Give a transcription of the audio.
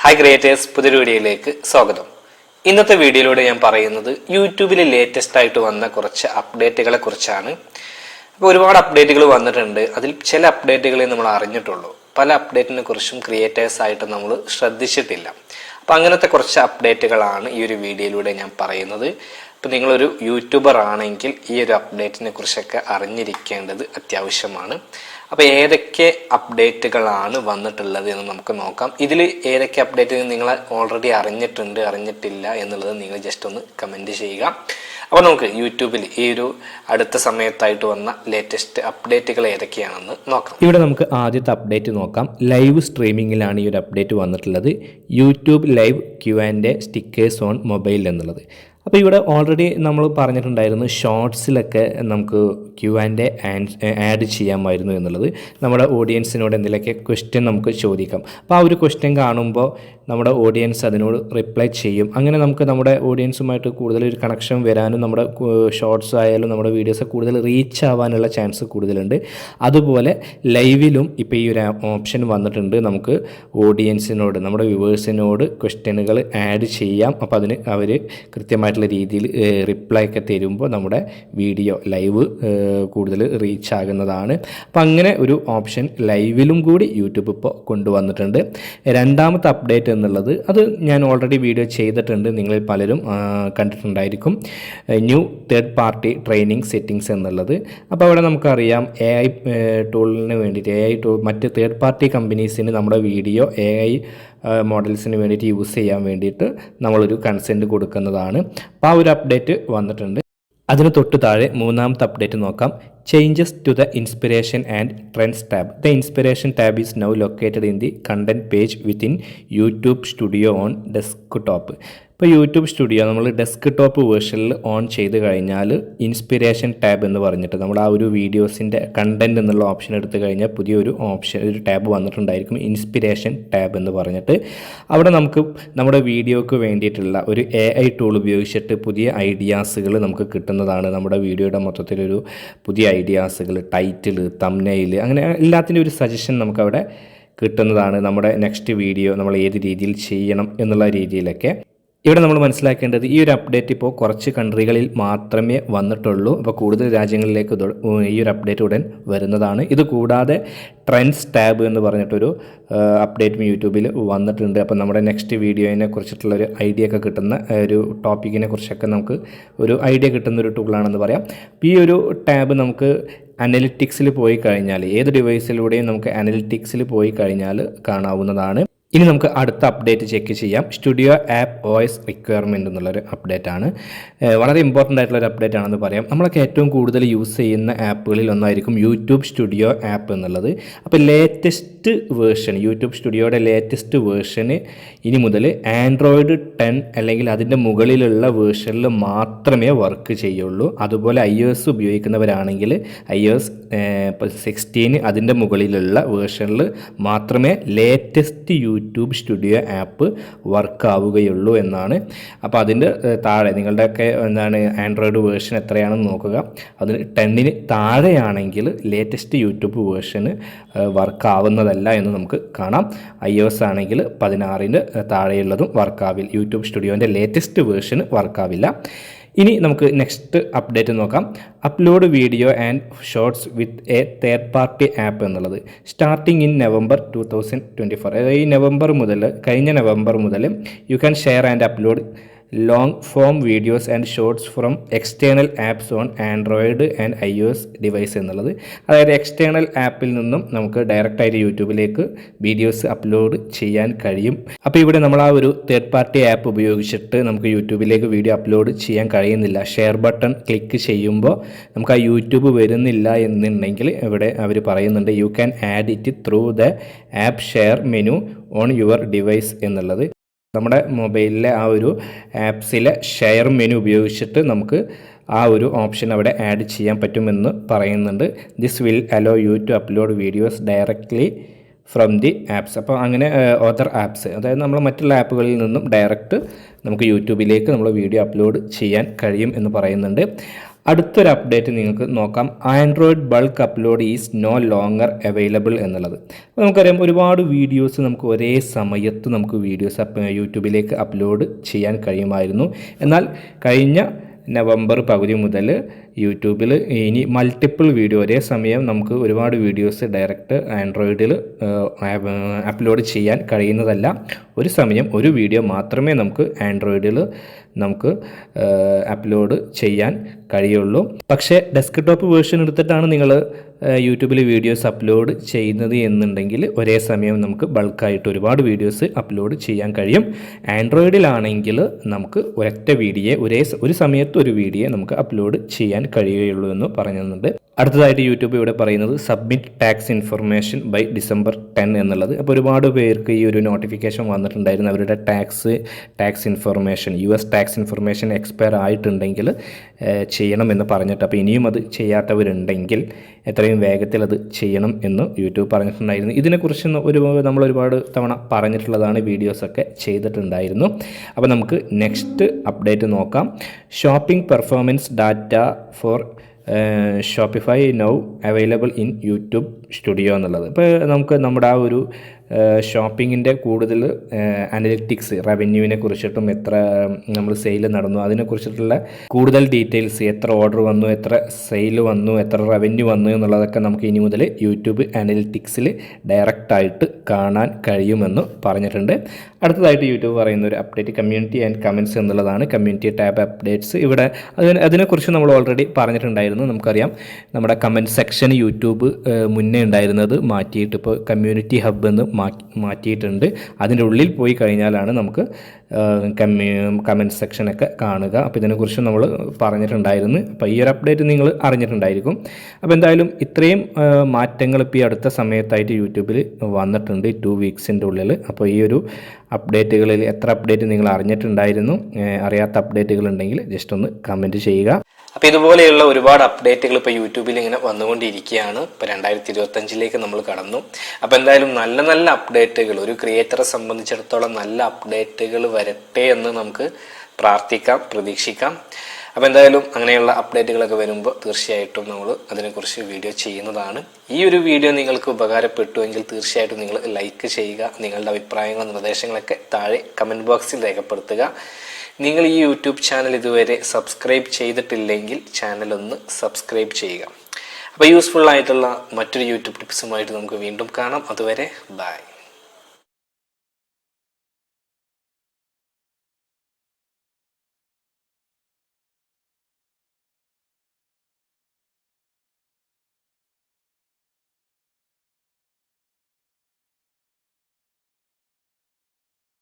Hi creators, പുതിയൊരു വീഡിയോയിലേക്ക് സ്വാഗതം. ഇന്നത്തെ വീഡിയോയിലൂടെ ഞാൻ പറയുന്നത് യൂട്യൂബിൽ ലേറ്റസ്റ്റ് ആയിട്ട് വന്ന കുറച്ച് അപ്ഡേറ്റുകളെ കുറിച്ചാണ്. അപ്പോൾ ഒരുപാട് അപ്ഡേറ്റുകൾ വന്നിട്ടുണ്ട്. അതിൽ ചില അപ്ഡേറ്റുകളെ നമ്മൾ അറിഞ്ഞിട്ടുള്ളൂ, പല അപ്ഡേറ്റിനെ കുറിച്ചും ക്രിയേറ്റേഴ്സ് ആയിട്ട് നമ്മൾ ശ്രദ്ധിച്ചിട്ടില്ല. അപ്പോൾ അങ്ങനത്തെ കുറച്ച് അപ്ഡേറ്റുകളാണ് ഈ ഒരു വീഡിയോയിലൂടെ ഞാൻ പറയുന്നത്. അപ്പോൾ നിങ്ങളൊരു യൂട്യൂബർ ആണെങ്കിൽ ഈ ഒരു അപ്ഡേറ്റിനെ കുറിച്ചൊക്കെ അറിഞ്ഞിരിക്കേണ്ടത് അത്യാവശ്യമാണ്. അപ്പോൾ ഏതൊക്കെ അപ്ഡേറ്റുകളാണ് വന്നിട്ടുള്ളത് എന്ന് നമുക്ക് നോക്കാം. ഇതിൽ ഏതൊക്കെ അപ്ഡേറ്റ് നിങ്ങൾ ഓൾറെഡി അറിഞ്ഞിട്ടില്ല എന്നുള്ളത് നിങ്ങൾ ജസ്റ്റ് ഒന്ന് കമൻറ്റ് ചെയ്യുക. അപ്പോൾ നമുക്ക് യൂട്യൂബിൽ ഈ ഒരു അടുത്ത സമയത്തായിട്ട് വന്ന ലേറ്റസ്റ്റ് അപ്ഡേറ്റുകൾ ഏതൊക്കെയാണെന്ന് നോക്കാം. ഇവിടെ നമുക്ക് ആദ്യത്തെ അപ്ഡേറ്റ് നോക്കാം. ലൈവ് സ്ട്രീമിങ്ങിലാണ് ഈ ഒരു അപ്ഡേറ്റ് വന്നിട്ടുള്ളത്. YouTube live Q&A stickers on mobile എന്നുള്ളത്. അപ്പോൾ ഇവിടെ ഓൾറെഡി നമ്മൾ പറഞ്ഞിട്ടുണ്ടായിരുന്നു ഷോർട്സിലൊക്കെ നമുക്ക് Q&A ആഡ് ചെയ്യാമായിരുന്നു എന്നുള്ളത്. നമ്മുടെ ഓഡിയൻസിനോട് എന്തെങ്കിലുമൊക്കെ ക്വസ്റ്റ്യൻ നമുക്ക് ചോദിക്കാം. അപ്പോൾ ആ ഒരു ക്വസ്റ്റ്യൻ കാണുമ്പോൾ നമ്മുടെ ഓഡിയൻസ് അതിനോട് റിപ്ലൈ ചെയ്യും. അങ്ങനെ നമുക്ക് നമ്മുടെ ഓഡിയൻസുമായിട്ട് കൂടുതൽ ഒരു കണക്ഷൻ വരാനും നമ്മുടെ ഷോർട്സ് ആയാലും നമ്മുടെ വീഡിയോസ് കൂടുതൽ റീച്ച് ആവാനുള്ള ചാൻസ് കൂടുതലുണ്ട്. അതുപോലെ ലൈവിലും ഇപ്പോൾ ഈ ഒരു ഓപ്ഷൻ വന്നിട്ടുണ്ട്. നമുക്ക് ഓഡിയൻസിനോട് നമ്മുടെ വ്യൂവേഴ്സിനോട് ക്വസ്റ്റ്യനുകൾ ആഡ് ചെയ്യാം. അപ്പോൾ അതിന് അവർ കൃത്യമായിട്ടുള്ള രീതിയിൽ റിപ്ലൈ ഒക്കെ തരുമ്പോൾ നമ്മുടെ വീഡിയോ ലൈവ് കൂടുതൽ റീച്ച് ആകുന്നതാണ്. അപ്പോൾ അങ്ങനെ ഒരു ഓപ്ഷൻ ലൈവിലും കൂടി യൂട്യൂബ് ഇപ്പോൾ കൊണ്ടുവന്നിട്ടുണ്ട്. രണ്ടാമത്തെ അപ്ഡേറ്റ് എന്നുള്ളത് അത് ഞാൻ ഓൾറെഡി വീഡിയോ ചെയ്തിട്ടുണ്ട്, നിങ്ങളിൽ പലരും കണ്ടിട്ടുണ്ടായിരിക്കും. New third party training settings എന്നുള്ളത്. അപ്പോൾ അവിടെ നമുക്കറിയാം AI ടൂളിന് വേണ്ടിയിട്ട് മറ്റ് തേർഡ് പാർട്ടി കമ്പനീസിന് നമ്മുടെ വീഡിയോ AI മോഡൽസിന് വേണ്ടിയിട്ട് യൂസ് ചെയ്യാൻ വേണ്ടിയിട്ട് നമ്മളൊരു കൺസെൻറ്റ് കൊടുക്കുന്നതാണ്. അപ്പോൾ ആ ഒരു അപ്ഡേറ്റ് വന്നിട്ടുണ്ട്. അതിന് തൊട്ട് താഴെ മൂന്നാമത്തെ അപ്ഡേറ്റ് നോക്കാം. Changes to the inspiration and trends tab. The inspiration tab is now located in the content page within YouTube studio on desktop. ഇപ്പോൾ യൂട്യൂബ് സ്റ്റുഡിയോ നമ്മൾ ഡെസ്ക്ടോപ്പ് വേർഷനിൽ ഓൺ ചെയ്ത് കഴിഞ്ഞാൽ ഇൻസ്പിറേഷൻ ടാബ് എന്ന് പറഞ്ഞിട്ട് നമ്മൾ ആ ഒരു വീഡിയോസിൻ്റെ കണ്ടൻറ്റ് എന്നുള്ള ഓപ്ഷൻ എടുത്തു കഴിഞ്ഞാൽ പുതിയൊരു ഓപ്ഷൻ ഒരു ടാബ് വന്നിട്ടുണ്ടായിരിക്കും, ഇൻസ്പിറേഷൻ ടാബ് എന്ന് പറഞ്ഞിട്ട്. അവിടെ നമുക്ക് നമ്മുടെ വീഡിയോക്ക് വേണ്ടിയിട്ടുള്ള ഒരു AI ടൂൾ ഉപയോഗിച്ചിട്ട് പുതിയ ഐഡിയാസുകൾ നമുക്ക് കിട്ടുന്നതാണ്. നമ്മുടെ വീഡിയോയുടെ മൊത്തത്തിലൊരു പുതിയ ഐഡിയാസുകൾ, ടൈറ്റിൽ, തംബ്നെയിൽ, അങ്ങനെ എല്ലാത്തിൻ്റെ ഒരു സജഷൻ നമുക്കവിടെ കിട്ടുന്നതാണ്. നമ്മുടെ നെക്സ്റ്റ് വീഡിയോ നമ്മൾ ഏത് രീതിയിൽ ചെയ്യണം എന്നുള്ള രീതിയിലൊക്കെ. ഇവിടെ നമ്മൾ മനസ്സിലാക്കേണ്ടത് ഈ ഒരു അപ്ഡേറ്റ് ഇപ്പോൾ കുറച്ച് കൺട്രികളിൽ മാത്രമേ വന്നിട്ടുള്ളൂ. അപ്പോൾ കൂടുതൽ രാജ്യങ്ങളിലേക്ക് ഈ ഒരു അപ്ഡേറ്റ് ഉടൻ വരുന്നതാണ്. ഇത് കൂടാതെ ട്രെൻഡ്സ് ടാബ് എന്ന് പറഞ്ഞിട്ടൊരു അപ്ഡേറ്റും യൂട്യൂബിൽ വന്നിട്ടുണ്ട്. അപ്പോൾ നമ്മുടെ നെക്സ്റ്റ് വീഡിയോയിനെ കുറിച്ചിട്ടുള്ളൊരു ഐഡിയ ഒക്കെ കിട്ടുന്ന ഒരു ടോപ്പിക്കിനെ കുറിച്ചൊക്കെ നമുക്ക് ഒരു ഐഡിയ കിട്ടുന്നൊരു ടൂളാണെന്ന് പറയാം. ഈ ഒരു ടാബ് നമുക്ക് അനലിറ്റിക്സിൽ പോയി കഴിഞ്ഞാൽ ഏത് ഡിവൈസിലൂടെയും നമുക്ക് അനലിറ്റിക്സിൽ പോയി കഴിഞ്ഞാൽ കാണാവുന്നതാണ്. ഇനി നമുക്ക് അടുത്ത അപ്ഡേറ്റ് ചെക്ക് ചെയ്യാം. സ്റ്റുഡിയോ ആപ്പ് OS റിക്വയർമെൻറ്റ് എന്നുള്ളൊരു അപ്ഡേറ്റ് ആണ്. വളരെ ഇമ്പോർട്ടൻ്റ് ആയിട്ടുള്ളൊരു അപ്ഡേറ്റ് ആണെന്ന് പറയാം. നമ്മളൊക്കെ ഏറ്റവും കൂടുതൽ യൂസ് ചെയ്യുന്ന ആപ്പുകളിൽ ഒന്നായിരിക്കും യൂട്യൂബ് സ്റ്റുഡിയോ ആപ്പ് എന്നുള്ളത്. അപ്പോൾ ലേറ്റസ്റ്റ് വേർഷൻ, യൂട്യൂബ് സ്റ്റുഡിയോയുടെ ലേറ്റസ്റ്റ് വേർഷന് ഇനി മുതൽ Android 10 അല്ലെങ്കിൽ അതിൻ്റെ മുകളിലുള്ള വേർഷനിൽ മാത്രമേ വർക്ക് ചെയ്യുള്ളൂ. അതുപോലെ iOS ഉപയോഗിക്കുന്നവരാണെങ്കിൽ iOS 16 അതിൻ്റെ മുകളിലുള്ള വേർഷനിൽ മാത്രമേ latest YouTube studio app work ആവുകയുള്ളൂ എന്നാണ്. അപ്പോൾ അതിൻ്റെ താഴെ നിങ്ങളുടെയൊക്കെ ആൻഡ്രോയിഡ് വേർഷൻ എത്രയാണെന്ന് നോക്കുക. അതിന് 10ന് താഴെയാണെങ്കിൽ ലേറ്റസ്റ്റ് യൂട്യൂബ് വേർഷന് വർക്ക് ആവുന്നതല്ല എന്ന് നമുക്ക് കാണാം. iOS ആണെങ്കിൽ 16ന് താഴെയുള്ളതും വർക്കാവില്ല. യൂട്യൂബ് സ്റ്റുഡിയോൻ്റെ ലേറ്റസ്റ്റ് വേർഷന് വർക്കാവില്ല. ഇനി നമുക്ക് നെക്സ്റ്റ് അപ്ഡേറ്റ് നോക്കാം. Upload video and shorts with a third party app എന്നുള്ളത്. സ്റ്റാർട്ടിങ് ഇൻ November 2024, കഴിഞ്ഞ നവംബർ മുതൽ you can share and upload long form videos and shorts from external apps on Android and iOS device എന്നുള്ളത്. അതായത് external ആപ്പിൽ നിന്നും നമുക്ക് ഡയറക്റ്റായിട്ട് യൂട്യൂബിലേക്ക് videos upload ചെയ്യാൻ കഴിയും. അപ്പോൾ ഇവിടെ നമ്മൾ ആ ഒരു തേർഡ് പാർട്ടി ആപ്പ് ഉപയോഗിച്ചിട്ട് നമുക്ക് യൂട്യൂബിലേക്ക് വീഡിയോ അപ്ലോഡ് ചെയ്യാൻ കഴിയുന്നില്ല. ഷെയർ ബട്ടൺ ക്ലിക്ക് ചെയ്യുമ്പോൾ നമുക്ക് ആ യൂട്യൂബ് വരുന്നില്ല എന്നുണ്ടെങ്കിൽ ഇവിടെ അവർ പറയുന്നുണ്ട് you can add it through the app share menu on your device എന്നുള്ളത്. നമ്മുടെ മൊബൈലിലെ ആ ഒരു ആപ്സിലെ ഷെയർ മെനു ഉപയോഗിച്ചിട്ട് നമുക്ക് ആ ഒരു ഓപ്ഷൻ അവിടെ ആഡ് ചെയ്യാൻ പറ്റുമെന്ന് പറയുന്നുണ്ട്. This will allow you to upload videos directly from the apps. അപ്പോൾ അങ്ങനെ അതർ ആപ്സ്, അതായത് നമ്മൾ മറ്റുള്ള ആപ്പുകളിൽ നിന്നും ഡയറക്റ്റ് നമുക്ക് യൂട്യൂബിലേക്ക് നമ്മൾ വീഡിയോ അപ്ലോഡ് ചെയ്യാൻ കഴിയും എന്ന് പറയുന്നുണ്ട്. അടുത്തൊരു അപ്ഡേറ്റ് നിങ്ങൾക്ക് നോക്കാം. Android bulk upload is no longer available എന്നുള്ളത്. അപ്പോൾ നമുക്കറിയാം ഒരുപാട് വീഡിയോസ് നമുക്ക് ഒരേ സമയത്ത് നമുക്ക് വീഡിയോസ് യൂട്യൂബിലേക്ക് അപ്ലോഡ് ചെയ്യാൻ കഴിയുമായിരുന്നു. എന്നാൽ കഴിഞ്ഞ നവംബർ പകുതി മുതൽ യൂട്യൂബിൽ ഇനി മൾട്ടിപ്പിൾ വീഡിയോ ഒരേ സമയം നമുക്ക് ഒരുപാട് വീഡിയോസ് ഡയറക്റ്റ് ആൻഡ്രോയിഡിൽ അപ്ലോഡ് ചെയ്യാൻ കഴിയുന്നതല്ല. ഒരു സമയം ഒരു വീഡിയോ മാത്രമേ നമുക്ക് ആൻഡ്രോയിഡിൽ നമുക്ക് അപ്ലോഡ് ചെയ്യാൻ കഴിയുള്ളൂ. പക്ഷേ ഡെസ്ക്ടോപ്പ് വേർഷൻ എടുത്തിട്ടാണ് നിങ്ങൾ യൂട്യൂബിൽ വീഡിയോസ് അപ്ലോഡ് ചെയ്യുന്നത് എന്നുണ്ടെങ്കിൽ ഒരേ സമയം നമുക്ക് ബൾക്കായിട്ട് ഒരുപാട് വീഡിയോസ് അപ്ലോഡ് ചെയ്യാൻ കഴിയും. ആൻഡ്രോയിഡിലാണെങ്കിൽ നമുക്ക് ഒരൊറ്റ വീഡിയോ ഒരു സമയത്ത് ഒരു വീഡിയോ നമുക്ക് അപ്ലോഡ് ചെയ്യാൻ കഴിയുകയുള്ളൂ എന്ന് പറയുന്നുണ്ട്. അടുത്തതായിട്ട് യൂട്യൂബ് ഇവിടെ പറയുന്നത് submit tax information by December 10 എന്നുള്ളത്. അപ്പോൾ ഒരുപാട് പേർക്ക് ഈ ഒരു നോട്ടിഫിക്കേഷൻ വന്നിട്ടുണ്ടായിരുന്നു. അവരുടെ tax information US tax information expire ആയിട്ടുണ്ടെങ്കിൽ ചെയ്യണമെന്ന് പറഞ്ഞിട്ട്, അപ്പോൾ ഇനിയും അത് ചെയ്യാത്തവരുണ്ടെങ്കിൽ എത്രയും വേഗത്തിൽ അത് ചെയ്യണം എന്ന് യൂട്യൂബ് പറഞ്ഞിട്ടുണ്ടായിരുന്നു. ഇതിനെക്കുറിച്ച് നമ്മൾ ഒരുപാട് തവണ പറഞ്ഞിട്ടുള്ളതാണ്, വീഡിയോസൊക്കെ ചെയ്തിട്ടുണ്ടായിരുന്നു. അപ്പോൾ നമുക്ക് നെക്സ്റ്റ് അപ്ഡേറ്റ് നോക്കാം. Shopping performance data for Shopify now available in YouTube studio എന്നുള്ളത്. ഇപ്പോൾ നമുക്ക് നമ്മുടെ ആ ഒരു ഷോപ്പിങ്ങിൻ്റെ കൂടുതൽ അനലിറ്റിക്സ്, റവന്യൂവിനെ കുറിച്ചിട്ടും എത്ര നമ്മൾ സെയിൽ നടന്നു അതിനെക്കുറിച്ചിട്ടുള്ള കൂടുതൽ ഡീറ്റെയിൽസ്, എത്ര ഓർഡർ വന്നു, എത്ര സെയിൽ വന്നു, എത്ര റവന്യൂ വന്നു എന്നുള്ളതൊക്കെ നമുക്ക് ഇനി മുതൽ യൂട്യൂബ് അനലിറ്റിക്സിൽ ഡയറക്റ്റായിട്ട് കാണാൻ കഴിയുമെന്ന് പറഞ്ഞിട്ടുണ്ട്. അടുത്തതായിട്ട് യൂട്യൂബ് പറയുന്ന ഒരു അപ്ഡേറ്റ് കമ്മ്യൂണിറ്റി ആൻഡ് കമൻറ്റ്സ് എന്നുള്ളതാണ്. കമ്മ്യൂണിറ്റി ടാബ് അപ്ഡേറ്റ്സ് ഇവിടെ അതിനെക്കുറിച്ച് നമ്മൾ ഓൾറെഡി പറഞ്ഞിട്ടുണ്ടായിരുന്നു. നമുക്കറിയാം നമ്മുടെ കമൻറ്റ് സെക്ഷൻ യൂട്യൂബ് മുന്നേ ഉണ്ടായിരുന്നത് മാറ്റിയിട്ട് ഇപ്പോൾ കമ്മ്യൂണിറ്റി ഹബ്ബ് എന്ന് മാറ്റിയിട്ടുണ്ട്. അതിൻ്റെ ഉള്ളിൽ പോയി കഴിഞ്ഞാലാണ് നമുക്ക് കമൻറ്റ് സെക്ഷനൊക്കെ കാണുക. അപ്പോൾ ഇതിനെക്കുറിച്ച് നമ്മൾ പറഞ്ഞിട്ടുണ്ടായിരുന്നു. അപ്പോൾ ഈ ഒരു അപ്ഡേറ്റ് നിങ്ങൾ അറിഞ്ഞിട്ടുണ്ടായിരിക്കും. അപ്പോൾ എന്തായാലും ഇത്രയും മാറ്റങ്ങൾ ഇപ്പോൾ ഈ അടുത്ത സമയത്തായിട്ട് യൂട്യൂബിൽ വന്നിട്ടുണ്ട് 2 വീക്സിൻ്റെ ഉള്ളിൽ. അപ്പോൾ ഈ ഒരു അപ്ഡേറ്റുകളിൽ എത്ര അപ്ഡേറ്റ് നിങ്ങൾ അറിഞ്ഞിട്ടുണ്ടായിരുന്നു, അറിയാത്ത അപ്ഡേറ്റുകൾ ഉണ്ടെങ്കിൽ ജസ്റ്റ് ഒന്ന് കമൻറ്റ് ചെയ്യുക. അപ്പോൾ ഇതുപോലെയുള്ള ഒരുപാട് അപ്ഡേറ്റുകൾ ഇപ്പോൾ യൂട്യൂബിൽ ഇങ്ങനെ വന്നുകൊണ്ടിരിക്കുകയാണ്. ഇപ്പോൾ 2025 നമ്മൾ കടന്നു. അപ്പോൾ എന്തായാലും നല്ല നല്ല അപ്ഡേറ്റുകൾ, ഒരു ക്രിയേറ്ററെ സംബന്ധിച്ചിടത്തോളം നല്ല അപ്ഡേറ്റുകൾ വരട്ടെ എന്ന് നമുക്ക് പ്രാർത്ഥിക്കാം, പ്രതീക്ഷിക്കാം. അപ്പോൾ എന്തായാലും അങ്ങനെയുള്ള അപ്ഡേറ്റുകളൊക്കെ വരുമ്പോൾ തീർച്ചയായിട്ടും നമ്മൾ അതിനെക്കുറിച്ച് വീഡിയോ ചെയ്യുന്നതാണ്. ഈ ഒരു വീഡിയോ നിങ്ങൾക്ക് ഉപകാരപ്പെട്ടുവെങ്കിൽ തീർച്ചയായിട്ടും നിങ്ങൾ ലൈക്ക് ചെയ്യുക. നിങ്ങളുടെ അഭിപ്രായങ്ങളും നിർദ്ദേശങ്ങളൊക്കെ താഴെ കമൻറ്റ് ബോക്സിൽ രേഖപ്പെടുത്തുക. നിങ്ങൾ ഈ യൂട്യൂബ് ചാനൽ ഇതുവരെ സബ്സ്ക്രൈബ് ചെയ്തിട്ടില്ലെങ്കിൽ ചാനൽ ഒന്ന് സബ്സ്ക്രൈബ് ചെയ്യുക. അപ്പോൾ യൂസ്ഫുൾ ആയിട്ടുള്ള മറ്റൊരു യൂട്യൂബ് ടിപ്സുമായിട്ട് നമുക്ക് വീണ്ടും കാണാം. അതുവരെ ബൈ.